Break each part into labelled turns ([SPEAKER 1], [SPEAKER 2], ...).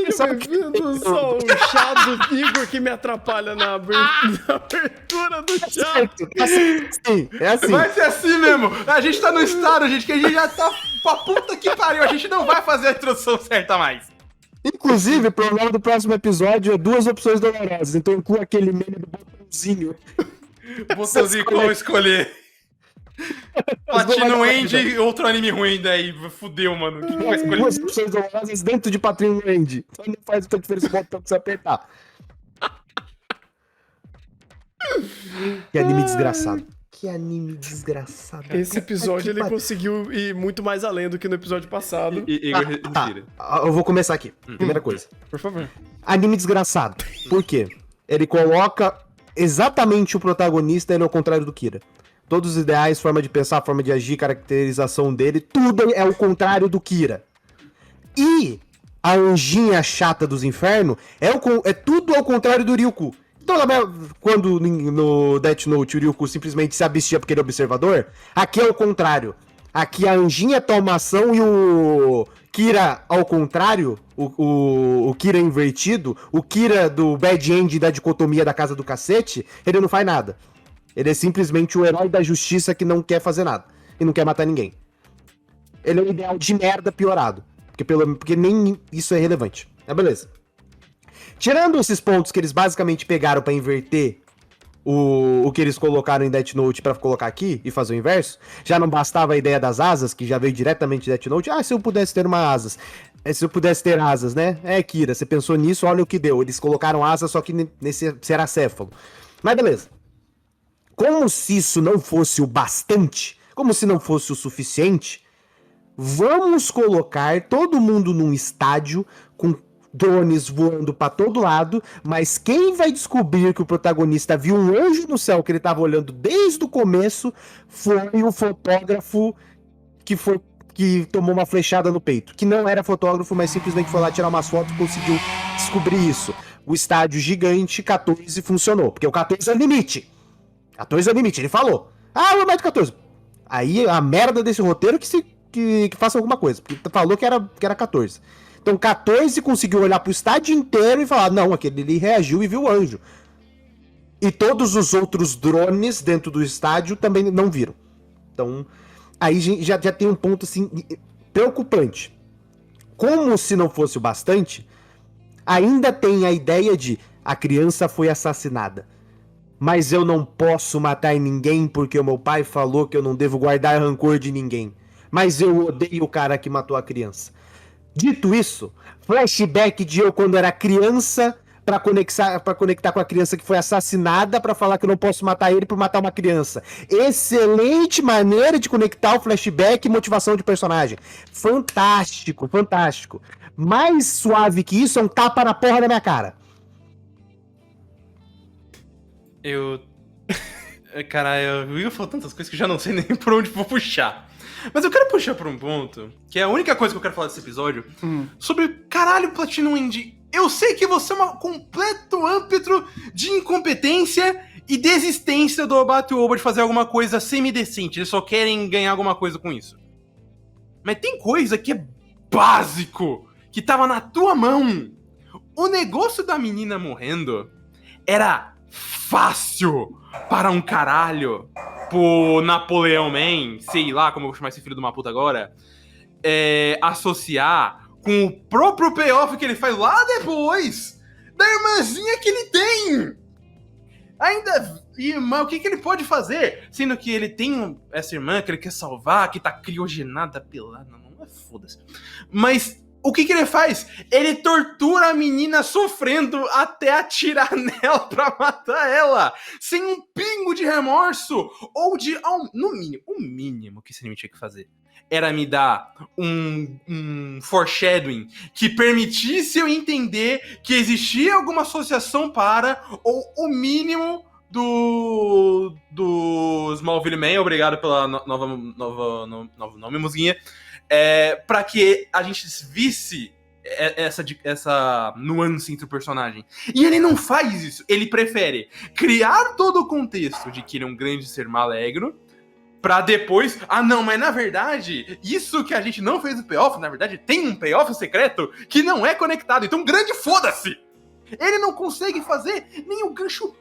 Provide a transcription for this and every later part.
[SPEAKER 1] Seja bem-vindo ao chá do Igor que me atrapalha na abertura do chá.
[SPEAKER 2] É assim.
[SPEAKER 3] Vai ser assim mesmo. A gente tá no estado, gente, que a gente já tá pra puta que pariu. A gente não vai fazer a introdução certa mais.
[SPEAKER 2] Inclusive, pro nome do próximo episódio é 2 opções dolorosas. Então inclua aquele meme do botãozinho.
[SPEAKER 3] Botãozinho como escolher. Platinum End e outro anime ruim daí. Fudeu, mano. O que vai escolher?
[SPEAKER 2] 2 opções dolorosas dentro de Platinum End. Então não faz tanta diferença o botão que você apertar. Que anime desgraçado. Que anime desgraçado.
[SPEAKER 1] Esse episódio ele conseguiu ir muito mais além do que no episódio passado.
[SPEAKER 3] Igor, respira.
[SPEAKER 2] Eu vou começar aqui. Primeira coisa.
[SPEAKER 1] Por favor.
[SPEAKER 2] Anime desgraçado. Por quê? Ele coloca exatamente o protagonista, ele é o contrário do Kira. Todos os ideais, forma de pensar, forma de agir, caracterização dele, tudo é o contrário do Kira. E a anjinha chata dos infernos é tudo ao contrário do Ryuko. Então, quando no Death Note o Ryuko simplesmente se abstia porque ele é observador, aqui é o contrário. Aqui a anjinha toma ação e o Kira ao contrário, o Kira invertido, o Kira do Bad End da dicotomia da casa do cacete, ele não faz nada. Ele é simplesmente o herói da justiça que não quer fazer nada e não quer matar ninguém. Ele é um ideal de merda piorado, porque nem isso é relevante. Beleza. Tirando esses pontos que eles basicamente pegaram pra inverter o que eles colocaram em Death Note pra colocar aqui e fazer o inverso, já não bastava a ideia das asas, que já veio diretamente de Death Note. Se eu pudesse ter uma asas. Se eu pudesse ter asas, né? Kira, você pensou nisso, olha o que deu. Eles colocaram asas, só que nesse seracéfalo. Mas beleza. Como se isso não fosse o bastante, como se não fosse o suficiente, vamos colocar todo mundo num estádio com drones voando pra todo lado, mas quem vai descobrir que o protagonista viu um anjo no céu que ele tava olhando desde o começo foi o fotógrafo que tomou uma flechada no peito, que não era fotógrafo, mas simplesmente foi lá tirar umas fotos e conseguiu descobrir isso. O estádio gigante 14 funcionou, porque o 14 é o limite. 14 é o limite, ele falou. O mais de 14. Aí a merda desse roteiro que faça alguma coisa, porque falou que era 14. Então 14 conseguiu olhar pro estádio inteiro e falar, não, aquele ali reagiu e viu o anjo. E todos os outros drones dentro do estádio também não viram. Então, aí já tem um ponto assim preocupante. Como se não fosse o bastante, ainda tem a ideia de a criança foi assassinada. Mas eu não posso matar ninguém porque o meu pai falou que eu não devo guardar rancor de ninguém. Mas eu odeio o cara que matou a criança. Dito isso, flashback de eu quando era criança pra conectar com a criança que foi assassinada pra falar que eu não posso matar ele por matar uma criança. Excelente maneira de conectar o flashback e motivação de personagem. Fantástico, fantástico. Mais suave que isso é um tapa na porra da minha cara.
[SPEAKER 3] Caralho, o Igor falou tantas coisas que eu já não sei nem por onde vou puxar. Mas eu quero puxar por um ponto, que é a única coisa que eu quero falar desse episódio, sobre, caralho, Platinum End. Eu sei que você é um completo âmbito de incompetência e desistência do Obatu-Oba de fazer alguma coisa semidecente. Eles só querem ganhar alguma coisa com isso. Mas tem coisa que é básico, que tava na tua mão. O negócio da menina morrendo era fácil para um caralho pro Napoleão Man, sei lá como eu vou chamar esse filho de uma puta agora, associar com o próprio payoff que ele faz lá depois da irmãzinha que ele tem. Mas o que ele pode fazer? Sendo que ele tem essa irmã que ele quer salvar, que tá criogenada pelada. Não é foda-se. Mas o que ele faz? Ele tortura a menina sofrendo até atirar nela pra matar ela. Sem um pingo de remorso. Ou de... no mínimo, o mínimo que esse anime tinha que fazer era me dar um foreshadowing que permitisse eu entender que existia alguma associação para, ou o mínimo do Smallville Man, obrigado pela novo nome, musguinha, pra que a gente visse essa nuance entre o personagem. E ele não faz isso, ele prefere criar todo o contexto de que ele é um grande ser maligno, Pra depois... Ah, não, mas na verdade, isso que a gente não fez o payoff, na verdade, tem um payoff secreto que não é conectado. Então, grande foda-se! Ele não consegue fazer nem o gancho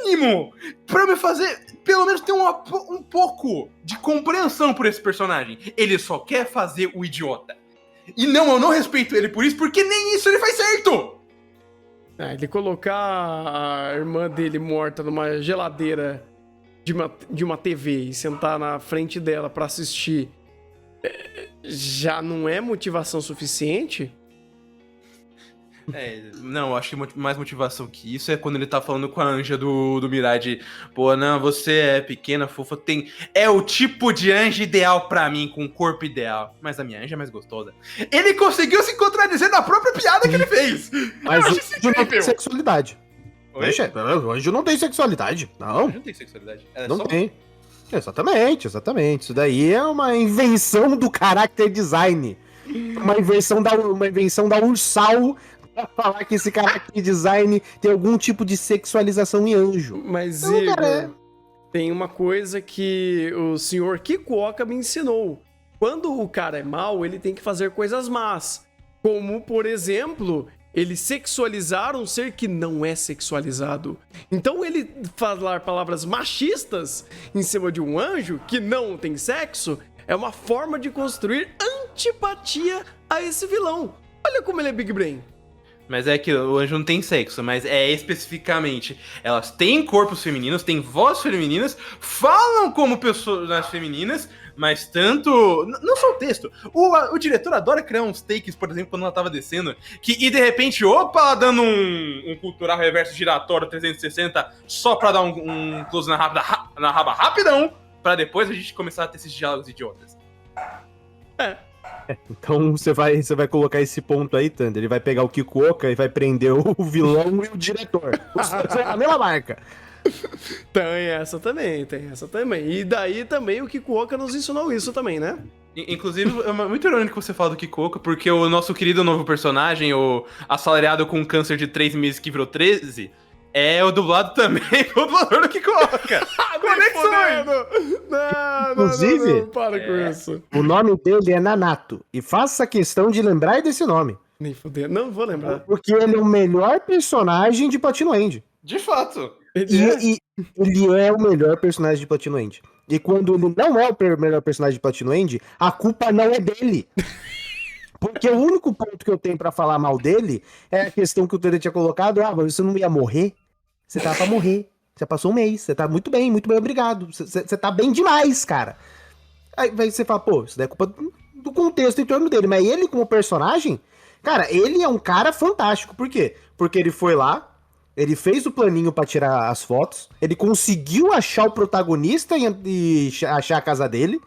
[SPEAKER 3] mínimo pra me fazer, pelo menos, ter um pouco de compreensão por esse personagem. Ele só quer fazer o idiota. E não, eu não respeito ele por isso, porque nem isso ele faz certo!
[SPEAKER 1] Ele colocar a irmã dele morta numa geladeira de uma TV e sentar na frente dela pra assistir já não é motivação suficiente?
[SPEAKER 3] Não, eu acho que mais motivação que isso é quando ele tá falando com a anja do Mirai de, pô, não, você é pequena, fofa, é o tipo de anja ideal pra mim, com o corpo ideal, mas a minha anja é mais gostosa. Ele conseguiu se contradizer na própria piada que ele fez!
[SPEAKER 2] Mas
[SPEAKER 3] eu
[SPEAKER 2] o
[SPEAKER 3] acho isso
[SPEAKER 2] anjo não tem
[SPEAKER 3] incrível!
[SPEAKER 2] sexualidade.
[SPEAKER 3] Oi?
[SPEAKER 2] Deixa, o anjo não tem sexualidade. Não,
[SPEAKER 3] Não tem sexualidade.
[SPEAKER 2] não tem. Exatamente. Isso daí é uma invenção do character design. Uma invenção da Ursal pra falar que esse character design tem algum tipo de sexualização em anjo.
[SPEAKER 1] Mas,
[SPEAKER 2] Não,
[SPEAKER 1] Igor,
[SPEAKER 2] cara,
[SPEAKER 1] tem uma coisa que o senhor Kikuoka me ensinou. Quando o cara é mau, ele tem que fazer coisas más. Como, por exemplo, ele sexualizar um ser que não é sexualizado. Então ele falar palavras machistas em cima de um anjo que não tem sexo é uma forma de construir antipatia a esse vilão. Olha como ele é Big Brain.
[SPEAKER 3] Mas é que o anjo não tem sexo, mas é especificamente. Elas têm corpos femininos, têm vozes femininas, falam como pessoas femininas, mas tanto... Não só o texto. O diretor adora criar uns takes, por exemplo, quando ela tava descendo, e de repente, opa, ela dando um cultural reverso giratório 360 só pra dar um close na raba rapidão, pra depois a gente começar a ter esses diálogos idiotas.
[SPEAKER 2] Então você vai colocar esse ponto aí, Thunder. Ele vai pegar o Kikuoka e vai prender o vilão e o diretor. Os dois são a mesma marca.
[SPEAKER 1] Tem essa também. E daí também o Kikuoka nos ensinou isso também, né?
[SPEAKER 3] Inclusive, é muito irônico você falar do Kikuoka, porque o nosso querido novo personagem, o assalariado com câncer de 3 meses que virou 13, é o dublado também o dublador do Kikuoka. Conexões!
[SPEAKER 2] Inclusive,
[SPEAKER 1] Não, para com isso.
[SPEAKER 2] o nome dele é Nanato. E faça questão de lembrar desse nome.
[SPEAKER 1] Nem foder, não vou lembrar.
[SPEAKER 2] Porque ele é o melhor personagem de Platinum End.
[SPEAKER 3] De fato.
[SPEAKER 2] E ele é o melhor personagem de Platinum End. E quando ele não é o melhor personagem de Platinum End, a culpa não é dele. Porque o único ponto que eu tenho pra falar mal dele é a questão que o Tere tinha colocado. Ah, mas você não ia morrer? Você tava pra morrer. Você passou um mês. Você tá muito bem, obrigado. Você tá bem demais, cara. Aí você fala, pô, isso daí é culpa do contexto em torno dele. Mas ele, como personagem, cara, ele é um cara fantástico. Por quê? Porque ele foi lá, ele fez o planinho pra tirar as fotos, ele conseguiu achar o protagonista e achar a casa dele.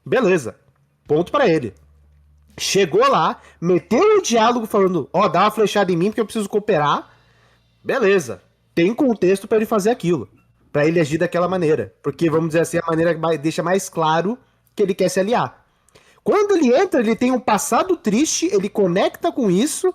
[SPEAKER 2] Beleza. Ponto pra ele. Chegou lá, meteu o diálogo falando, ó, dá uma flechada em mim porque eu preciso cooperar. Beleza. Tem contexto pra ele fazer aquilo. Pra ele agir daquela maneira. Porque, vamos dizer assim, a maneira que deixa mais claro que ele quer se aliar. Quando ele entra, ele tem um passado triste, ele conecta com isso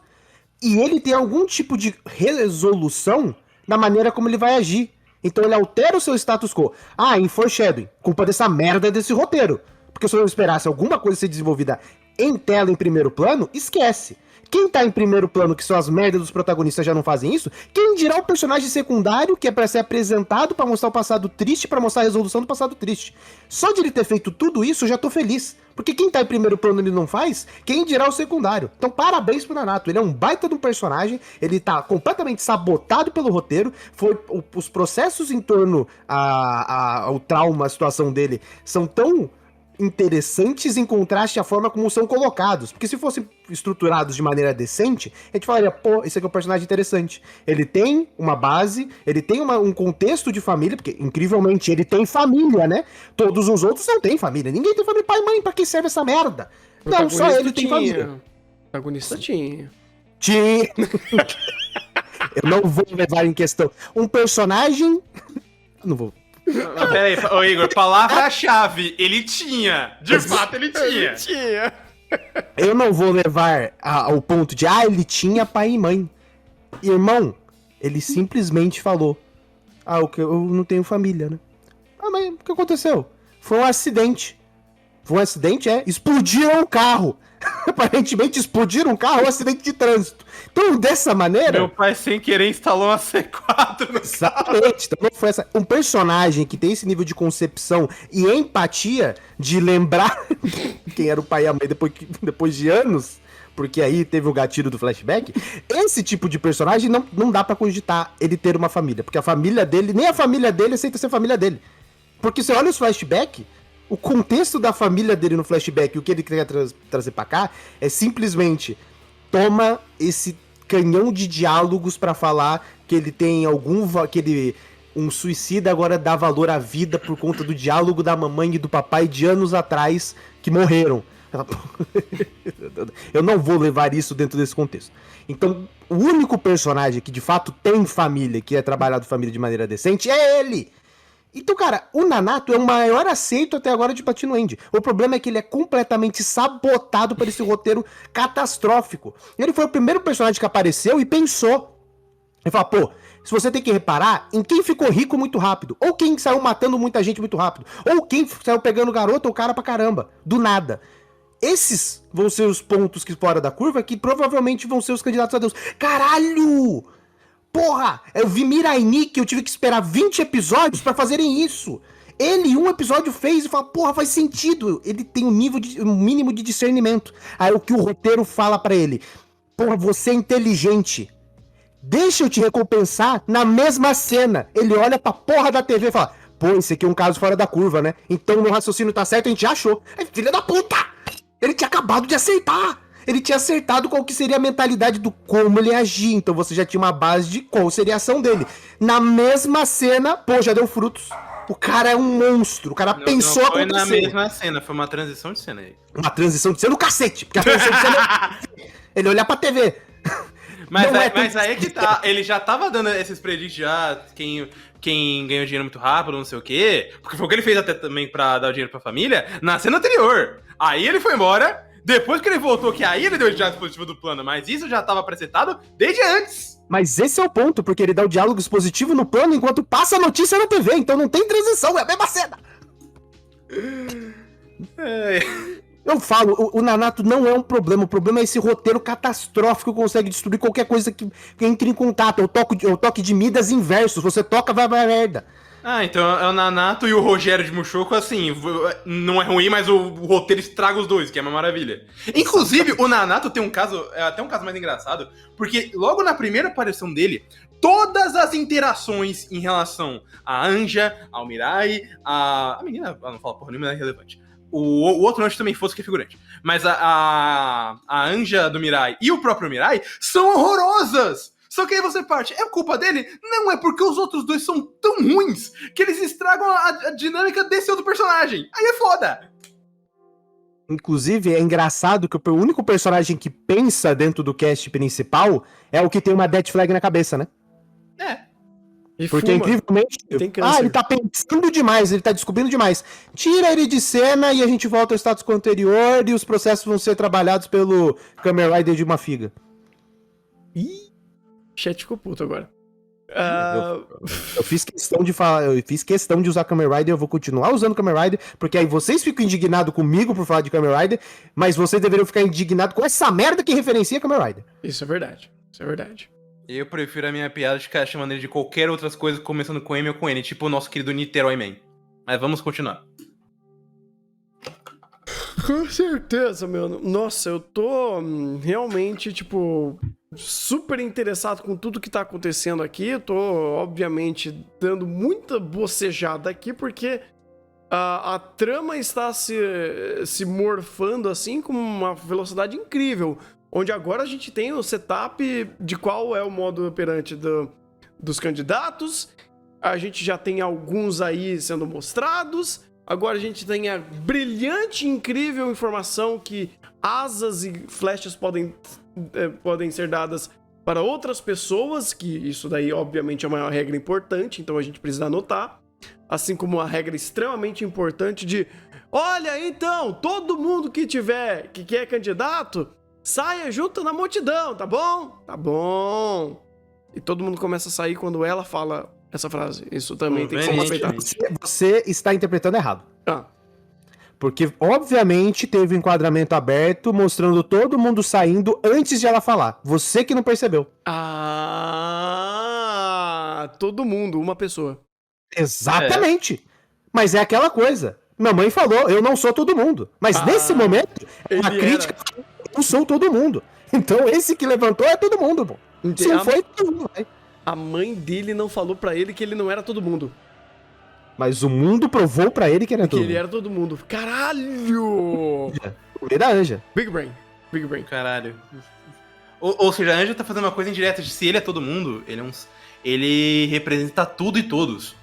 [SPEAKER 2] e ele tem algum tipo de resolução na maneira como ele vai agir. Então ele altera o seu status quo. Ah, em foreshadowing, culpa dessa merda desse roteiro. Porque se eu esperasse alguma coisa ser desenvolvida em tela, em primeiro plano, esquece. Quem tá em primeiro plano, que são as merdas dos protagonistas, já não fazem isso? Quem dirá o personagem secundário, que é pra ser apresentado, pra mostrar o passado triste, pra mostrar a resolução do passado triste? Só de ele ter feito tudo isso, eu já tô feliz. Porque quem tá em primeiro plano ele não faz, quem dirá o secundário? Então parabéns pro Nanato, ele é um baita de um personagem, ele tá completamente sabotado pelo roteiro, os processos em torno ao trauma, a situação dele, são tão interessantes em contraste à forma como são colocados. Porque se fossem estruturados de maneira decente, a gente falaria, pô, esse aqui é um personagem interessante. Ele tem uma base, ele tem um contexto de família, porque, incrivelmente, ele tem família, né? Todos os outros não têm família. Ninguém tem família. Pai e mãe, pra que serve essa merda? Não, só ele tem família.
[SPEAKER 1] O protagonista tinha.
[SPEAKER 2] Eu não vou levar em questão. Um personagem... Não vou...
[SPEAKER 3] Peraí, ô Igor, palavra-chave, ele tinha. De fato, ele tinha.
[SPEAKER 2] Eu não vou levar ao ponto de, ele tinha pai e mãe. Irmão, ele simplesmente falou, eu não tenho família, né? Ah, mas o que aconteceu? Foi um acidente. Foi um acidente, explodiram o carro. Aparentemente explodiram um carro, um acidente de trânsito. Então, dessa maneira...
[SPEAKER 3] Meu pai, sem querer, instalou uma C4 no
[SPEAKER 2] Exatamente. Então, foi um personagem que tem esse nível de concepção e empatia de lembrar quem era o pai e a mãe depois de anos, porque aí teve o gatilho do flashback. Esse tipo de personagem não dá pra cogitar ele ter uma família, porque a família dele, nem a família dele aceita ser família dele. Porque você olha os flashbacks, o contexto da família dele no flashback, o que ele quer trazer pra cá, é simplesmente toma esse canhão de diálogos pra falar que ele tem um suicida agora dá valor à vida por conta do diálogo da mamãe e do papai de anos atrás que morreram. Eu não vou levar isso dentro desse contexto. Então, o único personagem que de fato tem família, que é trabalhado família de maneira decente, é ele. Então, cara, o Nanato é o maior aceito até agora de Patino End. O problema é que ele é completamente sabotado por esse roteiro catastrófico. Ele foi o primeiro personagem que apareceu e pensou. Ele fala, pô, se você tem que reparar em quem ficou rico muito rápido, ou quem saiu matando muita gente muito rápido, ou quem saiu pegando garoto ou cara pra caramba, do nada. Esses vão ser os pontos que fora da curva que provavelmente vão ser os candidatos a Deus. Caralho! Porra! Eu vi Mirai Nikki, eu tive que esperar 20 episódios pra fazerem isso. Ele, um episódio fez e fala, porra, faz sentido. Ele tem um mínimo de discernimento. Aí o que o roteiro fala pra ele. Porra, você é inteligente. Deixa eu te recompensar na mesma cena. Ele olha pra porra da TV e fala, pô, esse aqui é um caso fora da curva, né? Então meu raciocínio tá certo, a gente já achou. Aí, filha da puta! Ele tinha acabado de acertar. Ele tinha acertado qual que seria a mentalidade do como ele agir. Então você já tinha uma base de qual seria a ação dele. Na mesma cena, pô, já deu frutos. O cara é um monstro. O cara pensou
[SPEAKER 3] não foi
[SPEAKER 2] acontecer.
[SPEAKER 3] na mesma cena, foi uma transição de cena aí.
[SPEAKER 2] Uma transição de cena no cacete. Porque a transição de cena é ele olhar pra TV.
[SPEAKER 3] Mas aí que tá. Ele já tava dando esses predicts já, quem ganhou dinheiro muito rápido, não sei o quê. Porque foi o que ele fez até também pra dar o dinheiro pra família na cena anterior. Aí ele foi embora. Depois que ele voltou, que aí ele deu o diálogo expositivo do plano, mas isso já estava apresentado desde antes.
[SPEAKER 2] Mas esse é o ponto, porque ele dá o diálogo expositivo no plano enquanto passa a notícia na TV, então não tem transição, é a mesma cena. Eu falo, o Nanato não é um problema, o problema é esse roteiro catastrófico que consegue destruir qualquer coisa que entre em contato. É o toque de Midas inverso, você toca, vai merda.
[SPEAKER 3] Ah, então é o Nanato e o Rogério de Mushoku, assim, não é ruim, mas o roteiro estraga os dois, que é uma maravilha. Inclusive, o Nanato tem um caso, é até um caso mais engraçado, porque logo na primeira aparição dele, todas as interações em relação a Anja, ao Mirai, a menina, não fala porra nenhuma, é relevante. O outro anjo também fosse que é figurante. Mas a Anja do Mirai e o próprio Mirai são horrorosas! Só que aí você parte, é culpa dele? Não, é porque os outros dois são tão ruins que eles estragam a dinâmica desse outro personagem. Aí é foda.
[SPEAKER 2] Inclusive, é engraçado que o único personagem que pensa dentro do cast principal é o que tem uma death flag na cabeça, né?
[SPEAKER 3] É.
[SPEAKER 1] E
[SPEAKER 2] porque,
[SPEAKER 1] fuma.
[SPEAKER 2] incrivelmente, ele tá pensando demais, ele tá descobrindo demais. Tira ele de cena e a gente volta ao status quo anterior e os processos vão ser trabalhados pelo Kamen Rider de uma figa.
[SPEAKER 1] Ih, chat ficou puto agora.
[SPEAKER 2] Eu fiz questão de falar, eu fiz questão de usar Kamen Rider, eu vou continuar usando Kamen Rider, porque aí vocês ficam indignados comigo por falar de Kamen Rider, mas vocês deveriam ficar indignados com essa merda que referencia Kamen Rider.
[SPEAKER 1] Isso é verdade, isso é verdade.
[SPEAKER 3] Eu prefiro a minha piada de ficar chamando ele de qualquer outras coisas, começando com M ou com N, tipo o nosso querido Niterói Man. Mas vamos continuar.
[SPEAKER 1] Com certeza, meu. Nossa, eu tô realmente, tipo, super interessado com tudo que tá acontecendo aqui. Eu tô, obviamente, dando muita bocejada aqui, porque a trama está se morfando, assim, com uma velocidade incrível. Onde agora a gente tem o setup de qual é o modo operante dos candidatos. A gente já tem alguns aí sendo mostrados. Agora a gente tem a brilhante e incrível informação que asas e flechas podem ser dadas para outras pessoas, que isso daí obviamente é uma regra importante, então a gente precisa anotar. Assim como uma regra extremamente importante de, olha, então, todo mundo que quer candidato, saia junto na multidão, tá bom? Tá bom. E todo mundo começa a sair quando ela fala essa frase. Isso também tem que ser respeitado.
[SPEAKER 2] Você está interpretando errado.
[SPEAKER 1] Ah.
[SPEAKER 2] Porque, obviamente, teve um enquadramento aberto mostrando todo mundo saindo antes de ela falar. Você que não percebeu.
[SPEAKER 1] Todo mundo, uma pessoa.
[SPEAKER 2] Exatamente. Mas é aquela coisa. Minha mãe falou, eu não sou todo mundo. Mas nesse momento, a crítica, eu sou todo mundo. Então esse que levantou é todo mundo, pô. Se não foi, todo mundo vai.
[SPEAKER 1] A mãe dele não falou pra ele que ele não era todo mundo.
[SPEAKER 2] Mas o mundo provou pra ele que era todo mundo.
[SPEAKER 1] Que ele era todo mundo. Caralho!
[SPEAKER 2] Ele era Anja.
[SPEAKER 1] Big Brain. Big Brain.
[SPEAKER 3] Caralho. Ou seja, a Anja tá fazendo uma coisa indireta de se ele é todo mundo, ele representa tudo e todos.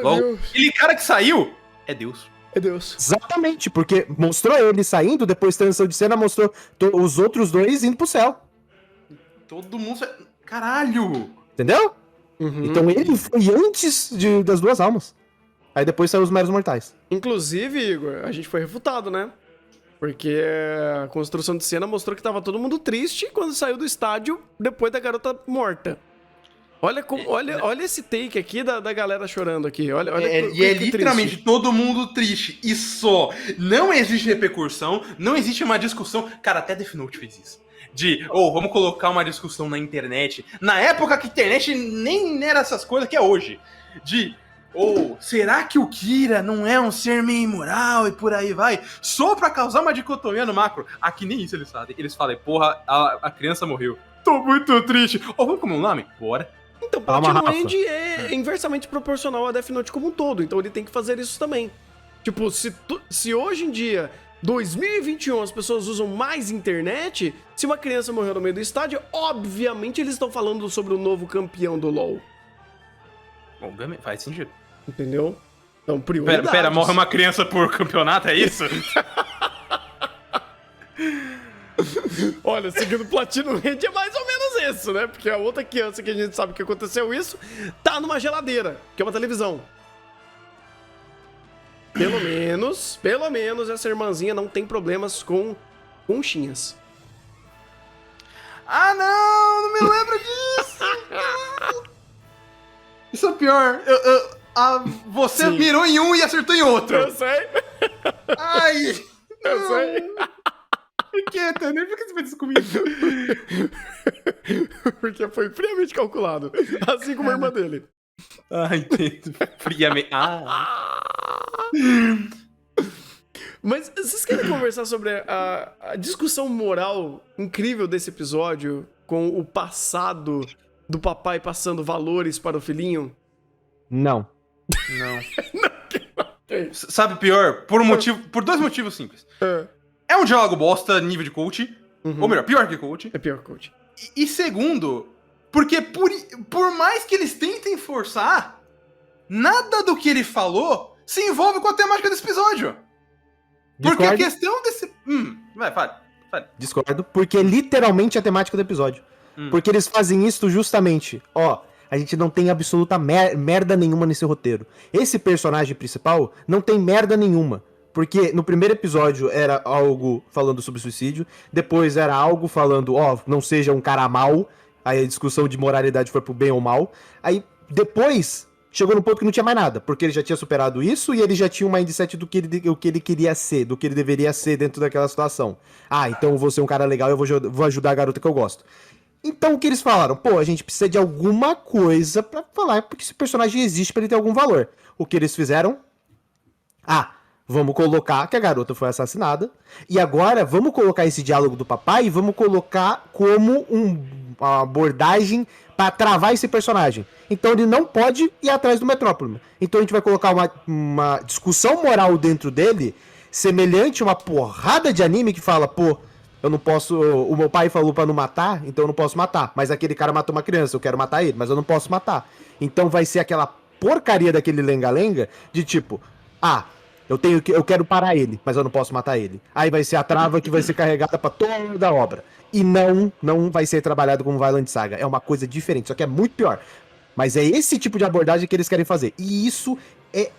[SPEAKER 3] Logo, aquele cara que saiu é Deus.
[SPEAKER 1] É Deus.
[SPEAKER 2] Exatamente, porque mostrou ele saindo, depois transição de cena mostrou os outros dois indo pro céu.
[SPEAKER 3] Todo mundo... Caralho!
[SPEAKER 2] Entendeu?
[SPEAKER 1] Uhum.
[SPEAKER 2] Então ele foi antes das duas almas. Aí depois saiu os meros mortais.
[SPEAKER 1] Inclusive, Igor, a gente foi refutado, né? Porque a construção de cena mostrou que tava todo mundo triste quando saiu do estádio depois da garota morta. Olha esse take aqui da galera chorando aqui. Olha
[SPEAKER 3] E é literalmente triste. Todo mundo triste. E só. Não existe repercussão, não existe uma discussão. Cara, até Death Note fez isso. Vamos colocar uma discussão na internet. Na época que a internet nem era essas coisas que é hoje. Será que o Kira não é um ser meio imoral e por aí vai? Só pra causar uma dicotomia no macro. Aqui nem isso eles fazem. Eles falam, porra, a criança morreu. Tô muito triste. Vamos comer um nome? Bora.
[SPEAKER 1] Então, Platinum End é inversamente proporcional a Death Note como um todo. Então ele tem que fazer isso também. Tipo, se hoje em dia, 2021, as pessoas usam mais internet, se uma criança morreu no meio do estádio, obviamente eles estão falando sobre o novo campeão do LoL.
[SPEAKER 3] Bom, faz sentido.
[SPEAKER 1] Entendeu? Então, prioridades.
[SPEAKER 3] Pera, morre uma criança por campeonato, é isso?
[SPEAKER 1] Olha, seguindo Platinum End é mais ou menos isso, né? Porque a outra criança que a gente sabe que aconteceu isso tá numa geladeira, que é uma televisão. Pelo menos essa irmãzinha não tem problemas com conchinhas.
[SPEAKER 3] Não me lembro disso! Isso é pior. Você
[SPEAKER 1] Sim.
[SPEAKER 3] mirou em um e acertou em outro.
[SPEAKER 1] Eu sei.
[SPEAKER 3] Ai!
[SPEAKER 1] Eu sei.
[SPEAKER 3] Por que, Tanner? Por que você fez isso comigo?
[SPEAKER 1] Porque foi friamente calculado. Assim como a irmã dele.
[SPEAKER 3] Entendo. Friamente.
[SPEAKER 1] Mas vocês querem conversar sobre a discussão moral incrível desse episódio com o passado do papai passando valores para o filhinho?
[SPEAKER 2] Não.
[SPEAKER 3] Sabe pior? Por dois motivos simples. É um diálogo bosta, nível de coach. Ou melhor, pior que coach.
[SPEAKER 1] É pior que coach.
[SPEAKER 3] E segundo, porque por mais que eles tentem forçar, nada do que ele falou se envolve com a temática desse episódio. Porque a questão desse... fale.
[SPEAKER 2] Discordo, porque é literalmente a temática do episódio. Porque eles fazem isso justamente. A gente não tem absoluta merda nenhuma nesse roteiro. Esse personagem principal não tem merda nenhuma. Porque no primeiro episódio era algo falando sobre suicídio, depois era algo falando, não seja um cara mal, aí a discussão de moralidade foi pro bem ou mal, aí depois chegou no ponto que não tinha mais nada, porque ele já tinha superado isso e ele já tinha um mindset do que ele queria ser, do que ele deveria ser dentro daquela situação. Então eu vou ser um cara legal, eu vou ajudar a garota que eu gosto. Então o que eles falaram? A gente precisa de alguma coisa pra falar, porque esse personagem existe pra ele ter algum valor. O que eles fizeram? Vamos colocar que a garota foi assassinada. E agora vamos colocar esse diálogo do papai e vamos colocar como uma abordagem pra travar esse personagem. Então ele não pode ir atrás do Metrópole. Então a gente vai colocar uma discussão moral dentro dele, semelhante a uma porrada de anime que fala, eu não posso... O meu pai falou pra não matar, então eu não posso matar. Mas aquele cara matou uma criança, eu quero matar ele, mas eu não posso matar. Então vai ser aquela porcaria daquele lenga-lenga de tipo... eu quero parar ele, mas eu não posso matar ele. Aí vai ser a trava que vai ser carregada pra toda a obra. E não vai ser trabalhado como Vinland Saga. É uma coisa diferente, só que é muito pior. Mas é esse tipo de abordagem que eles querem fazer. E isso é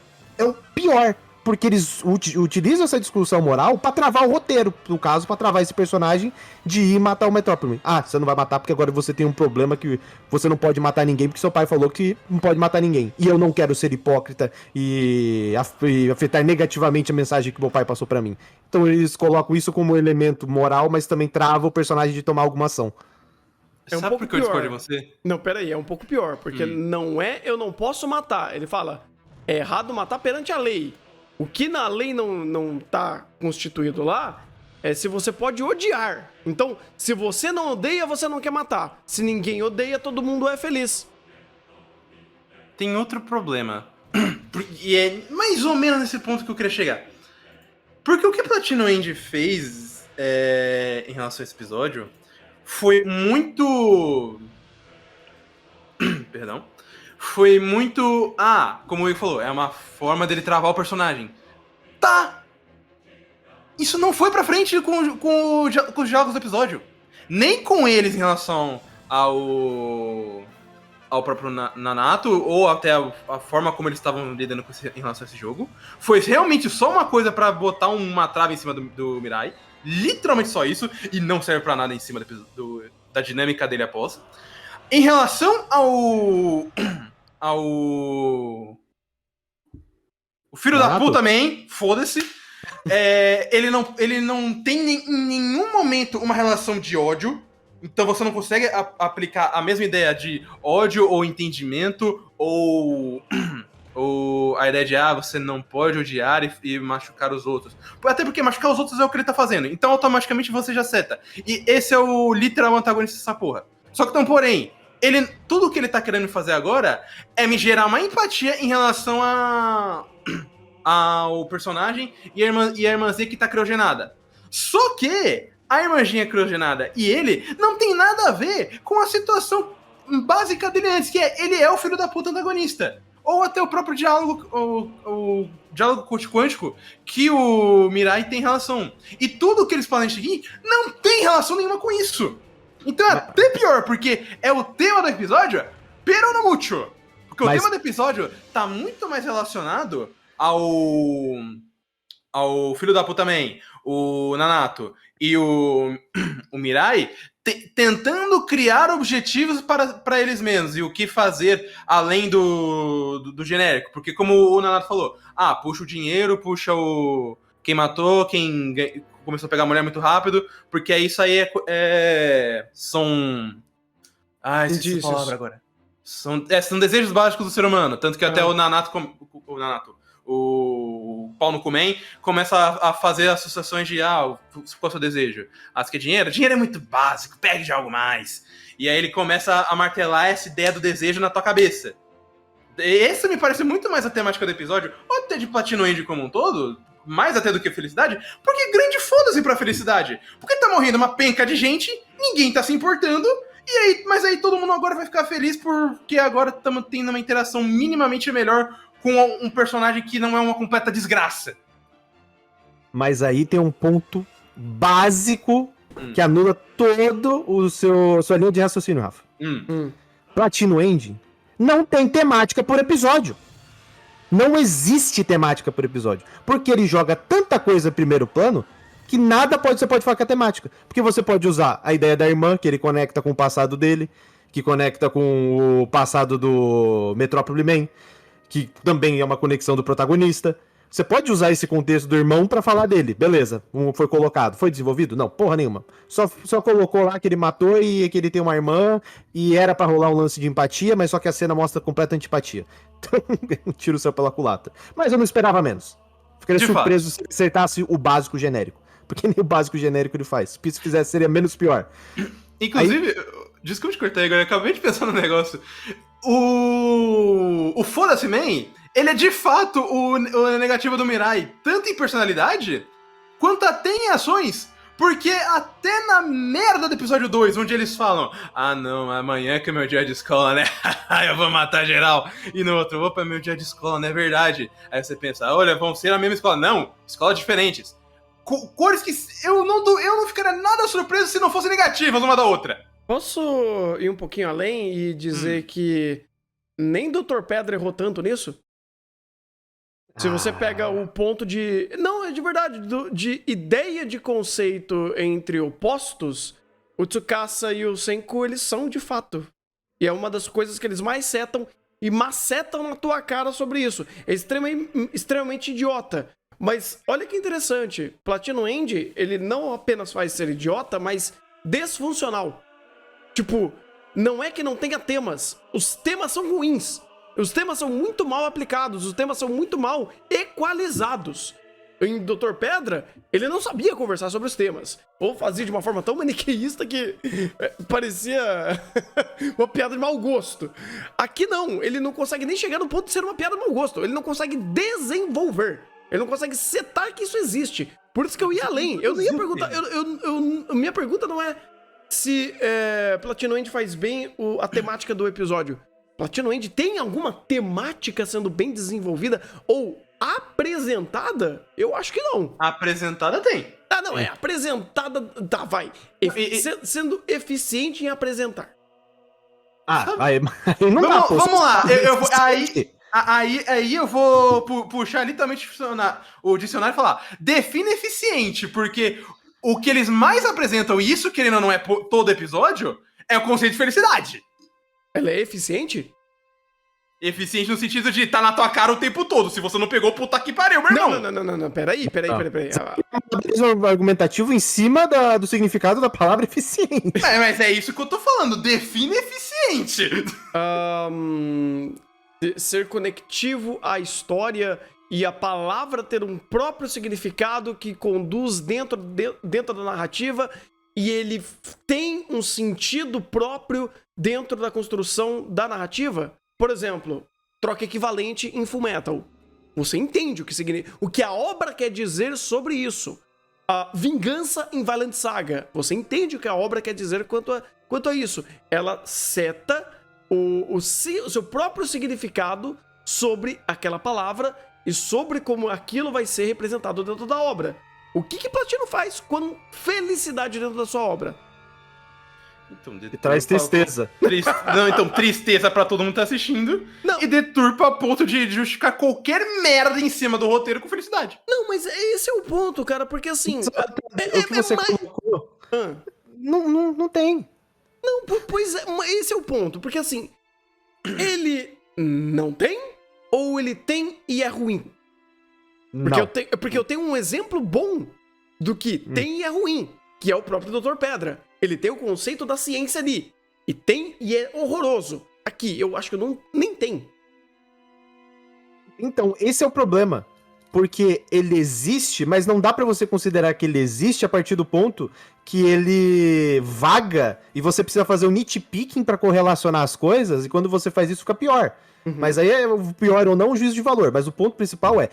[SPEAKER 2] o pior. porque eles utilizam essa discussão moral pra travar o roteiro, no caso, pra travar esse personagem de ir matar o Metrópole. Ah, você não vai matar porque agora você tem um problema que você não pode matar ninguém porque seu pai falou que não pode matar ninguém. E eu não quero ser hipócrita e afetar negativamente a mensagem que meu pai passou pra mim. Então eles colocam isso como elemento moral, mas também trava o personagem de tomar alguma ação.
[SPEAKER 1] É um
[SPEAKER 3] Sabe
[SPEAKER 1] pouco
[SPEAKER 3] por que eu discordo de
[SPEAKER 1] pior.
[SPEAKER 3] você?
[SPEAKER 1] Não, peraí, é um pouco pior, porque não é eu não posso matar. Ele fala, é errado matar perante a lei. O que na lei não tá constituído lá é se você pode odiar. Então, se você não odeia, você não quer matar. Se ninguém odeia, todo mundo é feliz.
[SPEAKER 3] Tem outro problema. E é mais ou menos nesse ponto que eu queria chegar. Porque o que Platino End fez em relação a esse episódio foi muito. Perdão. Foi muito. Como ele falou, é uma forma dele travar o personagem. Tá! Isso não foi pra frente com os jogos do episódio. Nem com eles em relação ao próprio Nanato, ou até a forma como eles estavam lidando em relação a esse jogo. Foi realmente só uma coisa pra botar uma trava em cima do Mirai. Literalmente só isso, e não serve pra nada em cima da dinâmica dele após. Em relação o filho da puta também, foda-se. Ele não tem em nenhum momento uma relação de ódio. Então você não consegue aplicar a mesma ideia de ódio ou entendimento ou a ideia de você não pode odiar e machucar os outros. Até porque machucar os outros é o que ele tá fazendo. Então automaticamente você já seta. E esse é o literal antagonista dessa porra. Só que então, porém, tudo que ele tá querendo fazer agora é me gerar uma empatia em relação ao personagem e a irmãzinha que tá criogenada. Só que a irmãzinha criogenada e ele não tem nada a ver com a situação básica dele antes, que ele é o filho da puta antagonista. Ou até o próprio diálogo, o diálogo quântico que o Mirai tem relação. E tudo que eles podem seguir não tem relação nenhuma com isso. Então é até pior, porque é o tema do episódio, pero no mucho. Porque o tema do episódio tá muito mais relacionado ao filho da puta também, o Nanato e o Mirai, tentando criar objetivos para eles mesmos e o que fazer além do genérico. Porque como o Nanato falou, puxa o dinheiro, puxa quem matou, quem começou a pegar a mulher muito rápido, porque isso aí são... esqueci a palavra agora. São desejos básicos do ser humano, tanto que até o Pau no Kumen começa a fazer associações de qual é o seu desejo? Você quer dinheiro? Dinheiro é muito básico, pegue de algo mais. E aí ele começa a martelar essa ideia do desejo na tua cabeça. Essa me parece muito mais a temática do episódio, ou até de Platino End como um todo, mais até do que felicidade, porque grande foda-se pra felicidade. Porque tá morrendo uma penca de gente, ninguém tá se importando, mas aí todo mundo agora vai ficar feliz porque agora estamos tendo uma interação minimamente melhor com um personagem que não é uma completa desgraça.
[SPEAKER 2] Mas aí tem um ponto básico que anula todo sua linha de raciocínio, Rafa. Platino End não tem temática por episódio. Não existe temática por episódio. Porque ele joga tanta coisa primeiro plano que nada você pode falar com a temática. Porque você pode usar a ideia da irmã, que ele conecta com o passado dele, que conecta com o passado do Metrópole Man, que também é uma conexão do protagonista. Você pode usar esse contexto do irmão pra falar dele. Beleza, foi colocado. Foi desenvolvido? Não, porra nenhuma. Só colocou lá que ele matou e que ele tem uma irmã e era pra rolar um lance de empatia, mas só que a cena mostra completa antipatia. Então, tiro o céu pela culatra. Mas eu não esperava menos. Ficaria surpreso se ele acertasse o básico genérico. Porque nem o básico genérico ele faz. Se fizesse, seria menos pior.
[SPEAKER 3] Inclusive, desculpa te cortar, Igor, eu acabei de pensar no negócio. O Foda-se Man, ele é de fato o negativo do Mirai, tanto em personalidade, quanto até em ações. Porque até na merda do episódio 2, onde eles falam, não, amanhã que é meu dia de escola, né? Eu vou matar geral. E no outro, opa, é meu dia de escola, não é verdade? Aí você pensa, olha, vão ser a mesma escola. Não, escolas diferentes. Cores que eu não ficaria nada surpreso se não fossem negativas uma da outra.
[SPEAKER 1] Posso ir um pouquinho além e dizer que nem Dr. Pedra errou tanto nisso? Se você pega o ponto de... Não, é de verdade. De ideia de conceito entre opostos, o Tsukasa e o Senku, eles são de fato. E é uma das coisas que eles mais setam e macetam na tua cara sobre isso. É extremamente idiota. Mas olha que interessante. Platinum End, ele não apenas faz ser idiota, mas desfuncional. Tipo, não é que não tenha temas. Os temas são ruins. Os temas são muito mal aplicados, os temas são muito mal equalizados. Em Dr. Pedra, ele não sabia conversar sobre os temas. Ou fazia de uma forma tão maniqueísta que parecia uma piada de mau gosto. Aqui não, ele não consegue nem chegar no ponto de ser uma piada de mau gosto. Ele não consegue desenvolver. Ele não consegue setar que isso existe. Por isso que eu ia além. Eu não ia perguntar... minha pergunta não é se Platinum End faz bem a temática do episódio. Platinum End tem alguma temática sendo bem desenvolvida ou apresentada? Eu acho que não.
[SPEAKER 3] Apresentada tem.
[SPEAKER 1] Ah, não, é apresentada... Tá, vai. Sendo eficiente em apresentar.
[SPEAKER 2] Aí não dá, pô.
[SPEAKER 3] Vamos lá. Aí eu vou puxar literalmente o dicionário e falar: define eficiente, porque o que eles mais apresentam, e isso querendo ou não é todo episódio, é o conceito de felicidade.
[SPEAKER 1] Ela é eficiente?
[SPEAKER 3] Eficiente no sentido de tá na tua cara o tempo todo. Se você não pegou, puta que pariu, meu irmão.
[SPEAKER 1] Não. Peraí.
[SPEAKER 2] Um argumentativo em cima do significado da palavra eficiente.
[SPEAKER 3] Mas é isso que eu tô falando. Define eficiente.
[SPEAKER 1] Ser conectivo à história e a palavra ter um próprio significado que conduz dentro da narrativa e ele tem um sentido próprio dentro da construção da narrativa. Por exemplo, troca equivalente em Fullmetal. Você entende o que a obra quer dizer sobre isso. A vingança em Vinland Saga. Você entende o que a obra quer dizer quanto a isso. Ela seta o seu próprio significado sobre aquela palavra e sobre como aquilo vai ser representado dentro da obra. O que Platino faz com felicidade dentro da sua obra?
[SPEAKER 3] Então,
[SPEAKER 2] traz tristeza.
[SPEAKER 3] Tristeza pra todo mundo que tá assistindo. Não. E deturpa a ponto de justificar qualquer merda em cima do roteiro com felicidade.
[SPEAKER 1] Não, mas esse é o ponto, cara, porque assim...
[SPEAKER 2] o que você colocou... Não tem.
[SPEAKER 1] Não, pois é, esse é o ponto, porque assim... Ele não tem? Ou ele tem e é ruim? Porque eu tenho um exemplo bom do que tem e é ruim, que é o próprio Dr. Pedra. Ele tem o conceito da ciência ali. E tem e é horroroso. Aqui, eu acho que nem tem.
[SPEAKER 2] Então, esse é o problema. Porque ele existe, mas não dá pra você considerar que ele existe a partir do ponto que ele vaga e você precisa fazer um nitpicking pra correlacionar as coisas, e quando você faz isso fica pior. Mas aí é o pior ou não o juízo de valor. Mas o ponto principal é,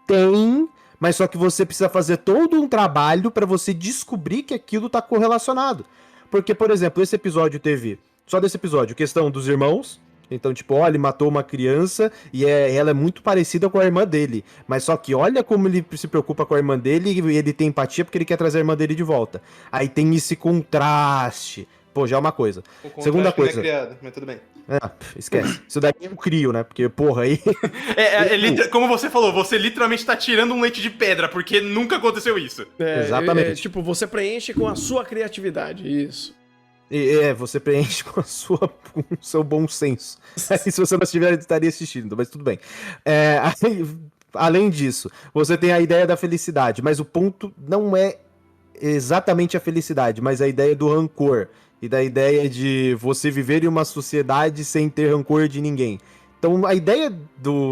[SPEAKER 2] tem, mas só que você precisa fazer todo um trabalho pra você descobrir que aquilo tá correlacionado. Porque, por exemplo, esse episódio teve, só desse episódio, questão dos irmãos. Então, tipo, olha, ele matou uma criança e ela é muito parecida com a irmã dele. Mas só que olha como ele se preocupa com a irmã dele e ele tem empatia porque ele quer trazer a irmã dele de volta. Aí tem esse contraste. Pô, já é uma coisa. Segunda coisa.
[SPEAKER 3] Não é criado, mas tudo bem.
[SPEAKER 2] Esquece. Isso daí eu crio, né? Porque, porra, aí...
[SPEAKER 3] como você falou, você literalmente tá tirando um leite de pedra, porque nunca aconteceu isso.
[SPEAKER 2] Exatamente.
[SPEAKER 1] Tipo, você preenche com a sua criatividade, isso.
[SPEAKER 2] Você preenche com o seu bom senso. Se você não estiver, estaria assistindo, mas tudo bem. Além disso, você tem a ideia da felicidade, mas o ponto não é exatamente a felicidade, mas a ideia do rancor. E da ideia de você viver em uma sociedade sem ter rancor de ninguém. Então a ideia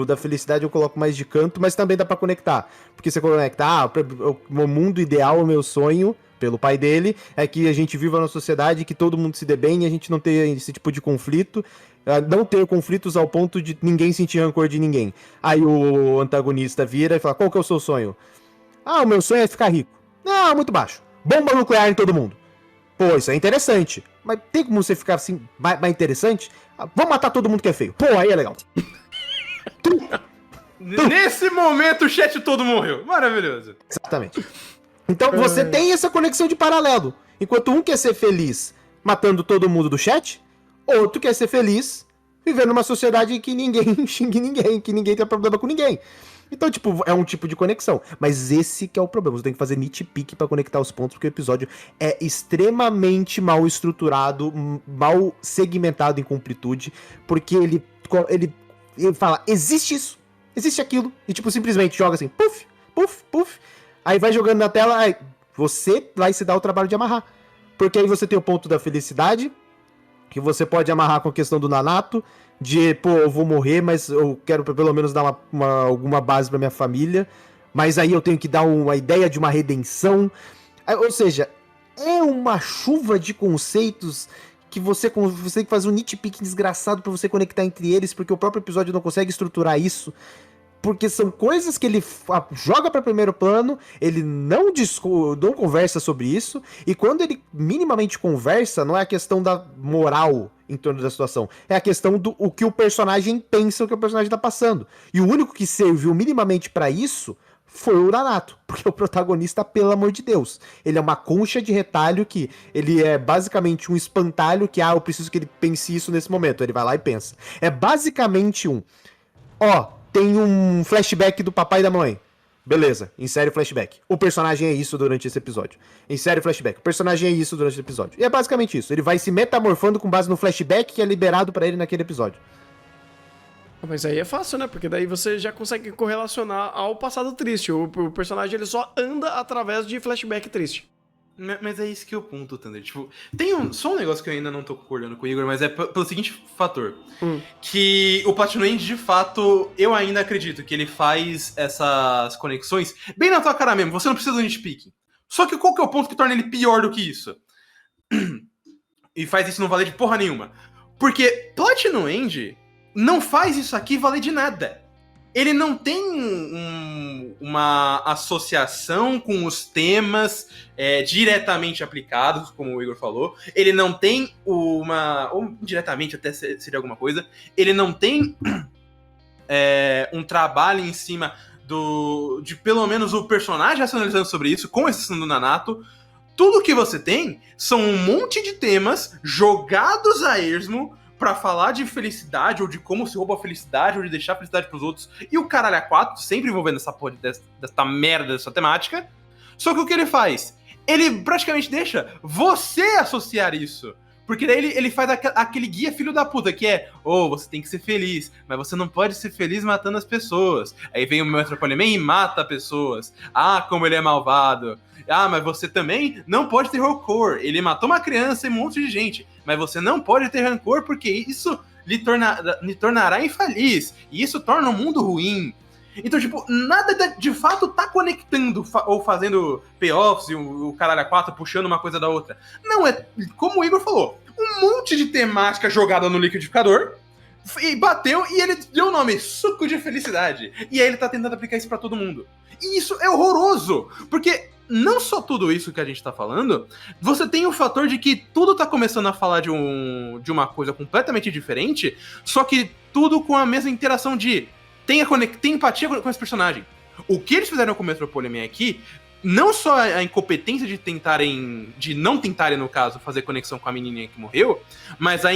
[SPEAKER 2] da felicidade eu coloco mais de canto, mas também dá pra conectar. Porque você conecta, o mundo ideal, o meu sonho, pelo pai dele, é que a gente viva numa sociedade que todo mundo se dê bem e a gente não tenha esse tipo de conflito. Não ter conflitos ao ponto de ninguém sentir rancor de ninguém. Aí o antagonista vira e fala, qual que é o seu sonho? O meu sonho é ficar rico. Não, muito baixo. Bomba nuclear em todo mundo. Pô, isso é interessante. Mas tem como você ficar assim, mais interessante? Vamos matar todo mundo que é feio. Pô, aí é legal.
[SPEAKER 3] Nesse momento o chat todo morreu. Maravilhoso.
[SPEAKER 2] Exatamente. Então você tem essa conexão de paralelo. Enquanto um quer ser feliz matando todo mundo do chat, outro quer ser feliz vivendo numa sociedade que ninguém xingue ninguém, que ninguém tem problema com ninguém. Então, tipo, é um tipo de conexão. Mas esse que é o problema. Você tem que fazer nitpick pra conectar os pontos, porque o episódio é extremamente mal estruturado, mal segmentado em completude, porque ele fala, existe isso, existe aquilo, e tipo, simplesmente joga assim, puf, puf, puf, aí vai jogando na tela, aí você vai se dar o trabalho de amarrar. Porque aí você tem o ponto da felicidade, que você pode amarrar com a questão do Nanato, de, pô, eu vou morrer, mas eu quero pelo menos dar alguma base pra minha família, mas aí eu tenho que dar uma ideia de uma redenção. Ou seja, é uma chuva de conceitos que você tem que fazer um nitpicking desgraçado pra você conectar entre eles, porque o próprio episódio não consegue estruturar isso. Porque são coisas que ele joga para primeiro plano, ele não conversa sobre isso, e quando ele minimamente conversa, não é a questão da moral em torno da situação, é a questão do o que o personagem pensa, o que o personagem tá passando. E o único que serviu minimamente para isso foi o Nanato, porque o protagonista, pelo amor de Deus, ele é uma concha de retalho que ele é basicamente um espantalho que, eu preciso que ele pense isso nesse momento, ele vai lá e pensa. É basicamente tem um flashback do papai e da mãe. Beleza, insere o flashback. O personagem é isso durante esse episódio. Insere o flashback. O personagem é isso durante esse episódio. E é basicamente isso. Ele vai se metamorfando com base no flashback que é liberado pra ele naquele episódio.
[SPEAKER 1] Mas aí é fácil, né? Porque daí você já consegue correlacionar ao passado triste. O personagem ele só anda através de flashback triste.
[SPEAKER 3] Mas é isso que é o ponto, Thunder. Tipo, tem só um negócio que eu ainda não tô concordando com o Igor, mas é pelo seguinte fator. Que o Platinum End, de fato, eu ainda acredito que ele faz essas conexões bem na tua cara mesmo. Você não precisa do nitpicking. Só que qual que é o ponto que torna ele pior do que isso? E faz isso não valer de porra nenhuma. Porque Platinum End não faz isso aqui valer de nada. Ele não tem uma associação com os temas diretamente aplicados, como o Igor falou. Ele não tem ou indiretamente até seria alguma coisa. Ele não tem um trabalho em cima de pelo menos o personagem racionalizando sobre isso, com exceção do Nanato. Tudo que você tem são um monte de temas jogados a esmo pra falar de felicidade, ou de como se rouba a felicidade, ou de deixar a felicidade pros outros, e o caralho a quatro, sempre envolvendo essa porra dessa merda, dessa temática. Só que o que ele faz? Ele praticamente deixa você associar isso. Porque daí ele faz aquele guia filho da puta, que é, você tem que ser feliz, mas você não pode ser feliz matando as pessoas. Aí vem o Metropolitan Man e mata pessoas. Como ele é malvado. Mas você também não pode ter rancor. Ele matou uma criança e um monte de gente. Mas você não pode ter rancor porque isso lhe tornará infeliz. E isso torna o mundo ruim. Então, tipo, nada de fato tá conectando ou fazendo payoffs e o caralho a quatro puxando uma coisa da outra. Não, é como o Igor falou, um monte de temática jogada no liquidificador e bateu e ele deu o nome suco de felicidade. E aí ele tá tentando aplicar isso pra todo mundo. E isso é horroroso, porque não só tudo isso que a gente tá falando, você tem o fator de que tudo tá começando a falar de uma coisa completamente diferente, só que tudo com a mesma interação de tem empatia com esse personagem. O que eles fizeram com o Metropolitan Man aqui, não só a incompetência de não tentarem, no caso, fazer conexão com a menininha que morreu, mas a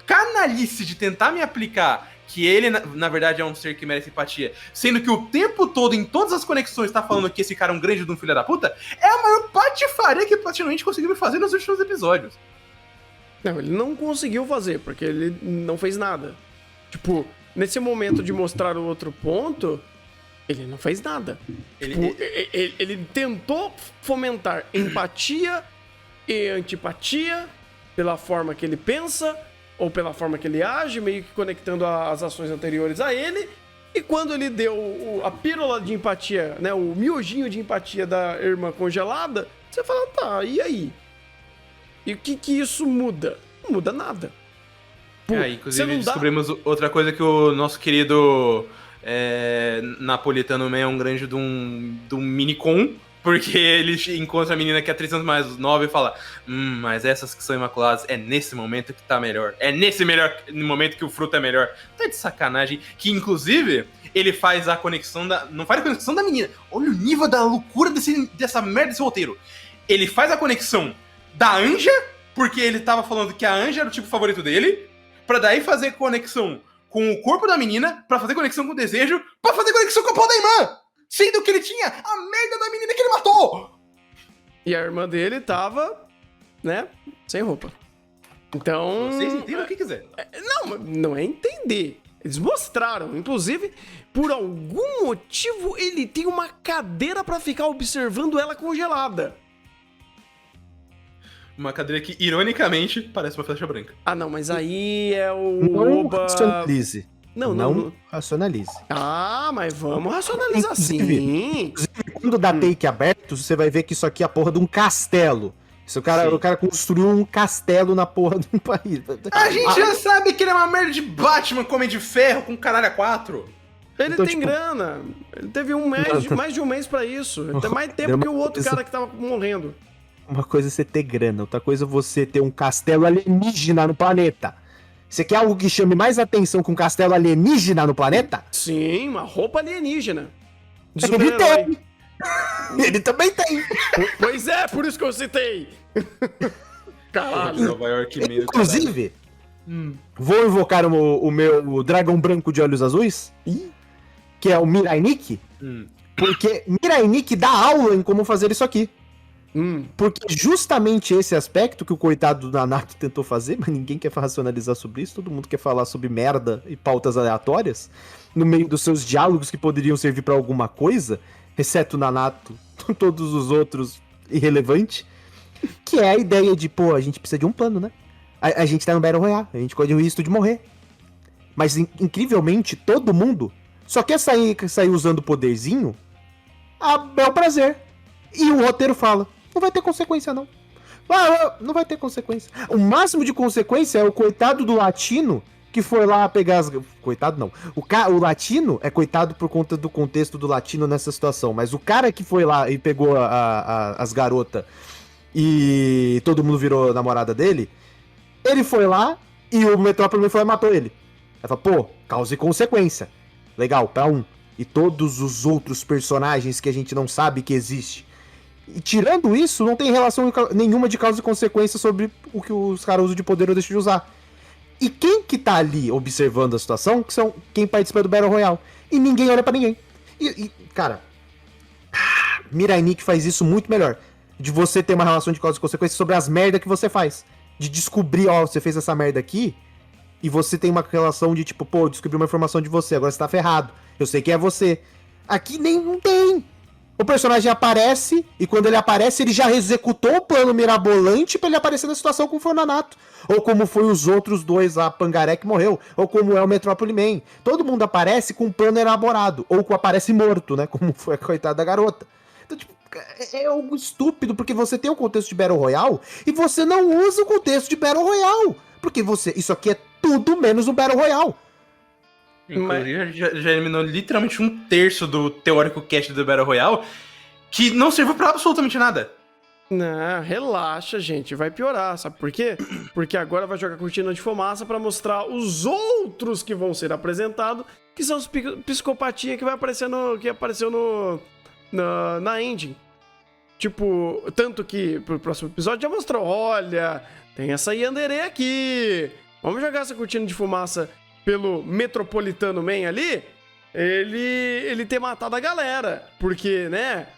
[SPEAKER 3] canalice de tentar me aplicar que ele, na verdade, é um ser que merece empatia, sendo que o tempo todo, em todas as conexões, tá falando que esse cara é um grande de um filho da puta, é a maior patifaria que praticamente conseguiu me fazer nos últimos episódios.
[SPEAKER 1] Não, ele não conseguiu fazer, porque ele não fez nada. Tipo, nesse momento de mostrar o outro ponto, ele não fez nada. Ele tentou fomentar empatia e antipatia pela forma que ele pensa ou pela forma que ele age, meio que conectando as ações anteriores a ele. E quando ele deu a pílula de empatia, né, o miojinho de empatia da irmã congelada, você fala, tá, e aí? E o que isso muda? Não muda nada.
[SPEAKER 3] Inclusive descobrimos outra coisa, que o nosso querido Napolitano Man é um grande de um minicon, porque ele encontra a menina que é 3 anos mais nova e fala, mas essas que são imaculadas, é nesse momento que tá melhor. É nesse momento que o fruto é melhor. Tá de sacanagem. Que, inclusive, ele faz a conexão não faz a conexão da menina. Olha o nível da loucura dessa merda desse roteiro. Ele faz a conexão da Anja, porque ele tava falando que a Anja era o tipo favorito dele, pra daí fazer conexão com o corpo da menina pra fazer conexão com o desejo, pra fazer conexão com a pau da irmã! Sendo que ele tinha a merda da menina que ele matou!
[SPEAKER 1] E a irmã dele tava, né, sem roupa. Então...
[SPEAKER 3] Vocês entendem o que quiser.
[SPEAKER 1] Não é entender. Eles mostraram. Inclusive, por algum motivo, ele tem uma cadeira pra ficar observando ela congelada.
[SPEAKER 3] Uma cadeira que, ironicamente, parece uma flecha branca.
[SPEAKER 1] Ah, não, mas aí é o
[SPEAKER 2] Não
[SPEAKER 1] Oba...
[SPEAKER 2] racionalize.
[SPEAKER 1] Não.
[SPEAKER 2] Racionalize.
[SPEAKER 1] Ah, mas vamos racionalizar sim.
[SPEAKER 2] Quando dá take aberto, você vai ver que isso aqui é a porra de um castelo. O cara construiu um castelo na porra de um país.
[SPEAKER 3] A gente já sabe que ele é uma merda de Batman, come de ferro, com caralho a 4.
[SPEAKER 1] Ele
[SPEAKER 2] Então,
[SPEAKER 1] tem
[SPEAKER 2] tipo-
[SPEAKER 1] grana. Ele teve mais de um mês pra isso. Ele tem mais tempo que o outro cara que tava morrendo.
[SPEAKER 2] Uma coisa é você ter grana, outra coisa é você ter um castelo alienígena no planeta. Você quer algo que chame mais atenção que um castelo alienígena no planeta?
[SPEAKER 1] Sim, uma roupa alienígena. De
[SPEAKER 2] Ele
[SPEAKER 1] super-herói.
[SPEAKER 2] tem! Ele também tem!
[SPEAKER 1] Pois é, por isso que eu citei. Caralho.
[SPEAKER 3] Nova York meio.
[SPEAKER 2] Inclusive, vou invocar o meu dragão branco de olhos azuis, que é o Mirai Nikki, porque Mirai Nikki dá aula em como fazer isso aqui. Porque justamente esse aspecto que o coitado do Nanato tentou fazer, mas ninguém quer racionalizar sobre isso, todo mundo quer falar sobre merda e pautas aleatórias, no meio dos seus diálogos que poderiam servir pra alguma coisa, exceto o Nanato, todos os outros irrelevante, que é a ideia de, pô, a gente precisa de um plano, né? A gente tá no Battle Royale, a gente corre o risco de morrer. Mas, incrivelmente, todo mundo só quer sair usando o poderzinho a bel prazer. E o roteiro fala, não vai ter consequência, não. Não vai ter consequência. O máximo de consequência é o coitado do latino que foi lá pegar as... Coitado não. O latino é coitado por conta do contexto do latino nessa situação. Mas o cara que foi lá e pegou as garotas e todo mundo virou namorada dele, ele foi lá e o Metrópole foi lá e matou ele. Aí fala, pô, causa e consequência. Legal, pra um. E todos os outros personagens que a gente não sabe que existe. E tirando isso, não tem relação nenhuma de causa e consequência sobre o que os caras usam de poder ou deixam de usar. E quem que tá ali observando a situação, que são quem participa do Battle Royale. E ninguém olha pra ninguém. Cara, Mirai Nikki faz isso muito melhor. De você ter uma relação de causa e consequência sobre as merdas que você faz. De descobrir, ó, você fez essa merda aqui, e você tem uma relação de tipo, pô, eu descobri uma informação de você, agora você tá ferrado. Eu sei que é você. Aqui nem não tem. O personagem aparece, e quando ele aparece, ele já executou o plano mirabolante pra ele aparecer na situação como foi o Nanato. Ou como foi os outros dois, a Pangaré que morreu. Ou como é o Metrópole Man. Todo mundo aparece com um plano elaborado. Ou aparece morto, né? Como foi a coitada da garota. Então, tipo, é algo estúpido, porque você tem o contexto de Battle Royale, e você não usa o contexto de Battle Royale. Porque isso aqui é tudo menos um Battle Royale.
[SPEAKER 3] Inclusive, já eliminou literalmente um terço do teórico cast do Battle Royale, que não serviu pra absolutamente nada.
[SPEAKER 1] Não, relaxa, gente. Vai piorar, sabe por quê? Porque agora vai jogar cortina de fumaça pra mostrar os outros que vão ser apresentados, que são os psicopatia que vai aparecer que apareceu na engine. Tipo, tanto que pro próximo episódio já mostrou, olha, tem essa Yandere aqui. Vamos jogar essa cortina de fumaça pelo Metropolitano Man ali, ele ter matado a galera. Porque, né,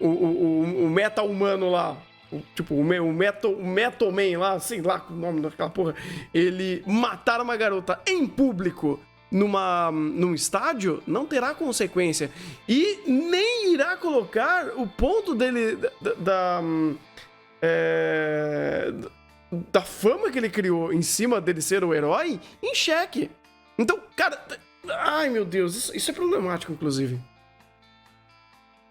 [SPEAKER 1] o meta humano lá, o Metal Man lá, sei lá o nome daquela porra, ele matar uma garota em público num estádio, não terá consequência. E nem irá colocar o ponto dele da fama que ele criou em cima dele ser o herói em xeque. Então, cara, ai meu Deus, isso é problemático, inclusive.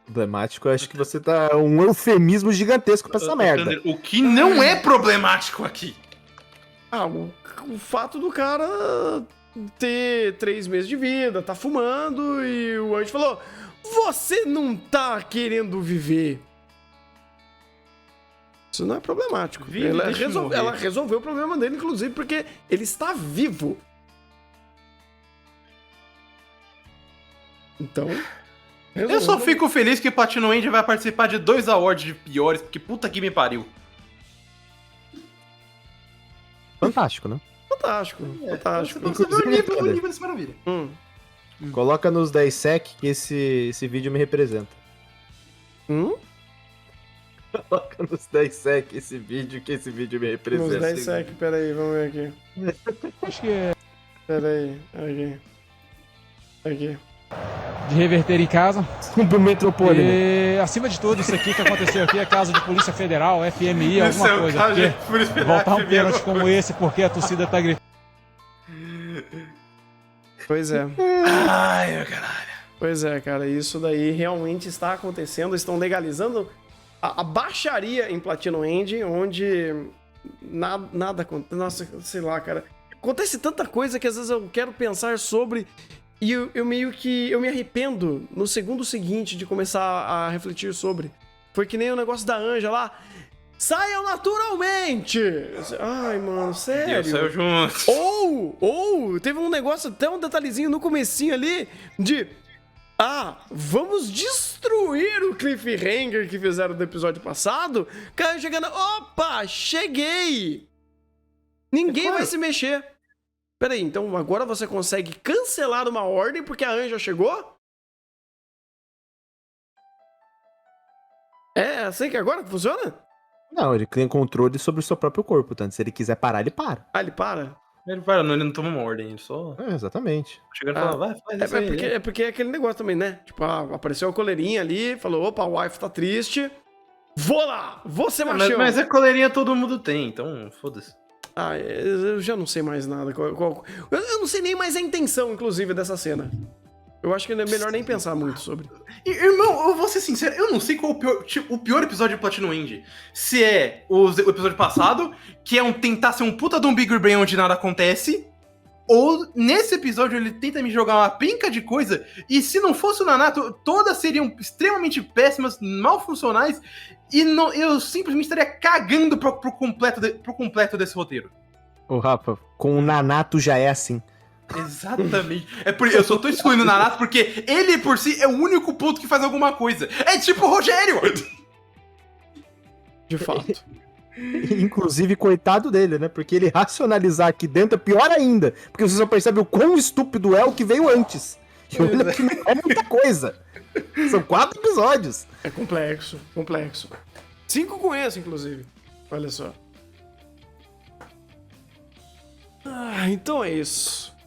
[SPEAKER 2] Problemático, eu acho que você tá um eufemismo gigantesco pra essa merda.
[SPEAKER 3] O que não é problemático aqui?
[SPEAKER 1] O fato do cara ter 3 meses de vida, tá fumando, e o anjo falou, você não tá querendo viver. Isso não é problemático. Ela resolveu o problema dele, inclusive, porque ele está vivo. Então...
[SPEAKER 3] Eu só fico feliz que Platino End vai participar de 2 awards de piores, porque puta que me pariu.
[SPEAKER 2] Fantástico, né?
[SPEAKER 1] fantástico. Fantástico.
[SPEAKER 3] Pra você ver o
[SPEAKER 2] Inclusive,
[SPEAKER 3] nível dessa maravilha.
[SPEAKER 2] Coloca nos 10 sec que esse vídeo me representa. Coloca nos 10 sec esse vídeo que esse vídeo me representa.
[SPEAKER 1] Nos 10 sec, peraí, vamos ver aqui.
[SPEAKER 4] Acho que é
[SPEAKER 1] Peraí, aqui.
[SPEAKER 4] de reverter em casa.
[SPEAKER 2] Do Metropolitan.
[SPEAKER 4] E, acima de tudo, isso aqui que aconteceu aqui é caso de Polícia Federal, FMI, alguma coisa. Porque voltar um pênalti como esse porque a torcida tá gritando.
[SPEAKER 1] Pois é.
[SPEAKER 3] Ai, meu caralho.
[SPEAKER 1] Pois é, cara, isso daí realmente está acontecendo. Estão legalizando a baixaria em Platinum End, onde nada acontece. Nossa, sei lá, cara. Acontece tanta coisa que às vezes eu quero pensar sobre e eu meio que eu me arrependo no segundo seguinte de começar a refletir sobre. Foi que nem o negócio da Anja lá. Saiam naturalmente! Ai, mano, sério.
[SPEAKER 3] Saiu junto.
[SPEAKER 1] Ou, teve um negócio, até um detalhezinho no comecinho ali, de... vamos destruir o cliffhanger que fizeram do episódio passado? Cara, chegando... Opa, cheguei! Ninguém vai se mexer. Peraí, então agora você consegue cancelar uma ordem porque a Anja chegou? É assim que agora funciona?
[SPEAKER 2] Não, ele tem controle sobre o seu próprio corpo, tanto se ele quiser parar, ele para.
[SPEAKER 1] Ele para?
[SPEAKER 3] Ele para, não, ele não toma uma ordem, ele só
[SPEAKER 2] Exatamente.
[SPEAKER 3] chega e fala, vai, faz isso aí.
[SPEAKER 1] É porque é aquele negócio também, né? Tipo, apareceu a coleirinha ali, falou, opa, a wife tá triste. Vou lá, vou ser machão.
[SPEAKER 3] Mas a coleirinha todo mundo tem, então foda-se.
[SPEAKER 1] Eu já não sei mais nada. Eu não sei nem mais a intenção, inclusive, dessa cena. Eu acho que é melhor nem pensar muito sobre.
[SPEAKER 3] Irmão, eu vou ser sincero, eu não sei qual o pior episódio de Platinum End. Se é o episódio passado, que é tentar ser um puta de um Big Brain onde nada acontece, ou nesse episódio ele tenta me jogar uma penca de coisa, e se não fosse o Nanato, todas seriam extremamente péssimas, mal funcionais, e eu simplesmente estaria cagando pro completo desse roteiro.
[SPEAKER 2] Ô, Rafa, com o Nanato já é assim.
[SPEAKER 3] Exatamente. Eu só tô excluindo o Nanato porque ele por si é o único ponto que faz alguma coisa. É tipo o Rogério!
[SPEAKER 1] De fato.
[SPEAKER 2] Inclusive, coitado dele, né? Porque ele racionalizar aqui dentro é pior ainda. Porque você só percebe o quão estúpido é o que veio antes. E olha que não é muita coisa. São 4 episódios.
[SPEAKER 1] É complexo. 5 com esse, inclusive. Olha só. Então é isso.